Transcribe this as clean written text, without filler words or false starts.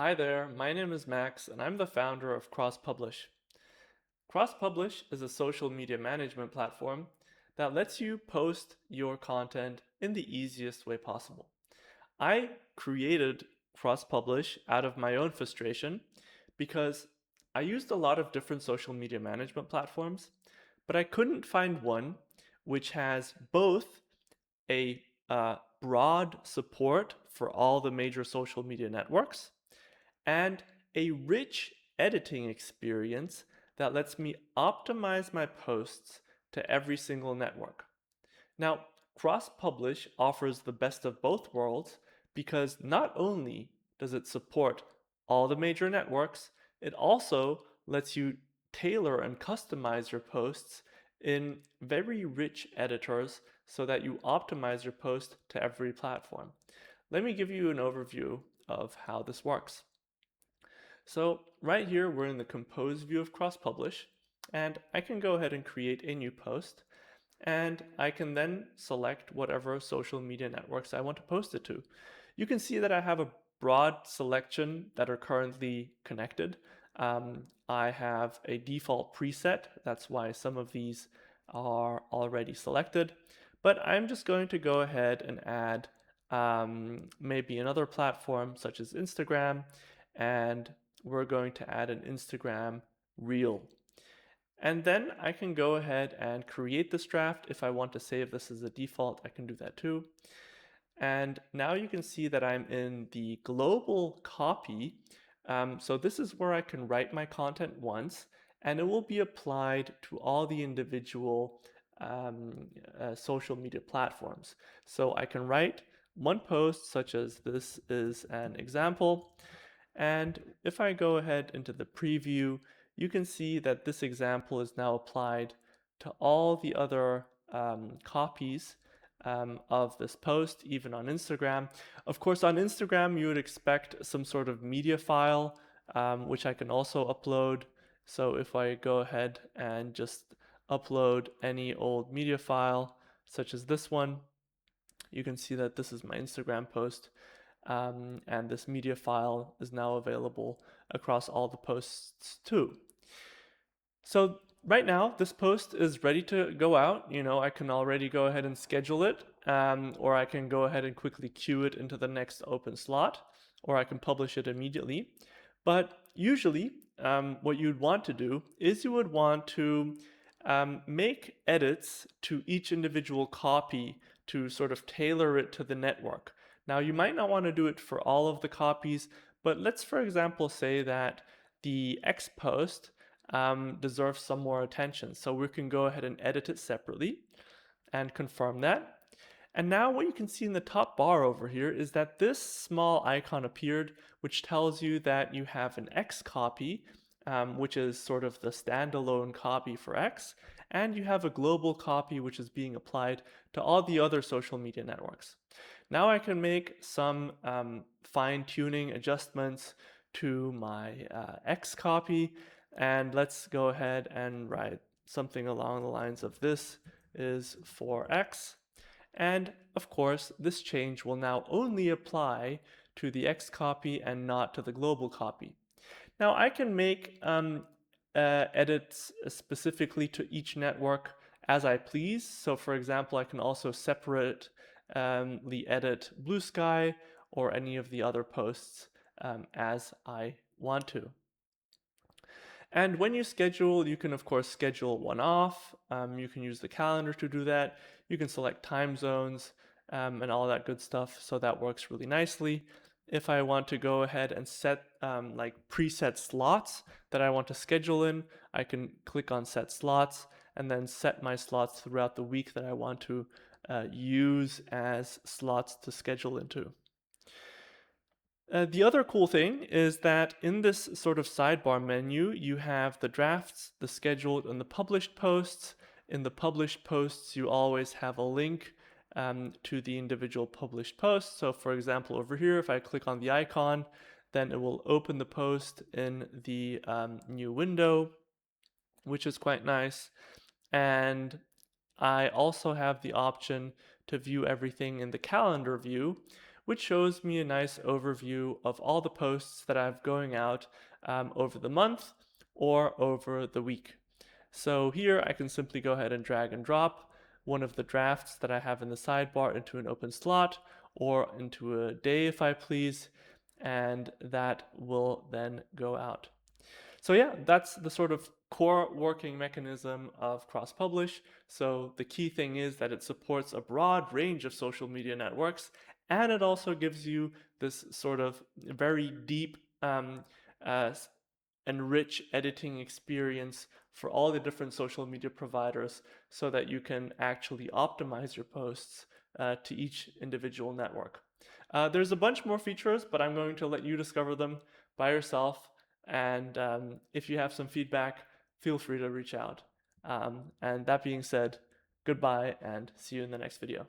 Hi there, my name is Max, and I'm the founder of Crosspublish. Crosspublish is a social media management platform that lets you post your content in the easiest way possible. I created Crosspublish out of my own frustration because I used a lot of different social media management platforms, but I couldn't find one which has both a broad support for all the major social media networks and a rich editing experience that lets me optimize my posts to every single network. Now, Crosspublish offers the best of both worlds because not only does it support all the major networks, it also lets you tailor and customize your posts in very rich editors so that you optimize your post to every platform. Let me give you an overview of how this works. So right here, we're in the compose view of Crosspublish, and I can go ahead and create a new post, and I can then select whatever social media networks I want to post it to. You can see that I have a broad selection that are currently connected. I have a default preset, that's why some of these are already selected, but I'm just going to go ahead and add maybe another platform such as Instagram, and we're going to add an Instagram reel. And then I can go ahead and create this draft. If I want to save this as a default, I can do that too. And now you can see that I'm in the global copy. So this is where I can write my content once, and it will be applied to all the individual social media platforms. So I can write one post, such as this is an example. And if I go ahead into the preview, you can see that this example is now applied to all the other copies of this post, even on Instagram. Of course, on Instagram, you would expect some sort of media file, which I can also upload. So if I go ahead and just upload any old media file, such as this one, you can see that this is my Instagram post. And this media file is now available across all the posts too. So right now, this post is ready to go out. I can already go ahead and schedule it, or I can go ahead and quickly queue it into the next open slot, or I can publish it immediately. But usually, what you'd want to do is you would want to make edits to each individual copy to sort of tailor it to the network. Now, you might not want to do it for all of the copies, but let's, for example, say that the X post deserves some more attention. So we can go ahead and edit it separately and confirm that. And now what you can see in the top bar over here is that this small icon appeared, which tells you that you have an X copy, which is sort of the standalone copy for X, and you have a global copy, which is being applied to all the other social media networks. Now I can make some fine-tuning adjustments to my X copy, and let's go ahead and write something along the lines of this is for X. And of course, this change will now only apply to the X copy and not to the global copy. Now I can make edits specifically to each network as I please. So for example, I can also separately edit Blue Sky or any of the other posts as I want to. And when you schedule, you can of course schedule one off. You can use the calendar to do that. You can select time zones and all that good stuff. So that works really nicely. If I want to go ahead and set like preset slots that I want to schedule in, I can click on set slots and then set my slots throughout the week that I want to use as slots to schedule into. The other cool thing is that in this sort of sidebar menu, you have the drafts, the scheduled, and the published posts. In the published posts, you always have a link to the individual published posts. So for example, over here, if I click on the icon, then it will open the post in the new window, which is quite nice. And I also have the option to view everything in the calendar view, which shows me a nice overview of all the posts that I have going out over the month or over the week. So here I can simply go ahead and drag and drop one of the drafts that I have in the sidebar into an open slot or into a day if I please, and that will then go out. So yeah, that's the sort of core working mechanism of Crosspublish. So the key thing is that it supports a broad range of social media networks, and it also gives you this sort of very deep uh, and rich editing experience for all the different social media providers so that you can actually optimize your posts to each individual network. There's a bunch more features, but I'm going to let you discover them by yourself. And if you have some feedback, feel free to reach out. And that being said, goodbye and see you in the next video.